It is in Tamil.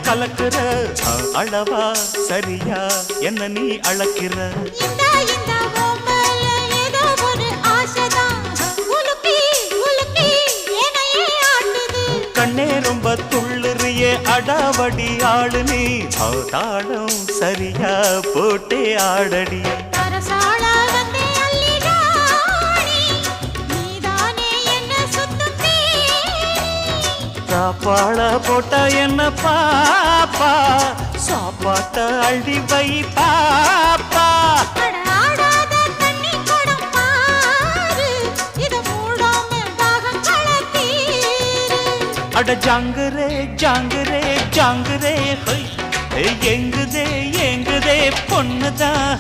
கலக்குற அளவா சரியா என்ன நீ அளக்கிற கண்ணே ரொம்ப துள்ளுறியே அடாவடி ஆளு நீ தாளம் சரியா போட்டே ஆடடி சாப்பாட போட்டா என்ன பாப்பா சாப்பாட்ட அள்ளி வை பாப்பா அட ஜாங்குரே ஜாங்குரே ஜாங்குரே எங்குதே எங்குதே பொண்ணுதான்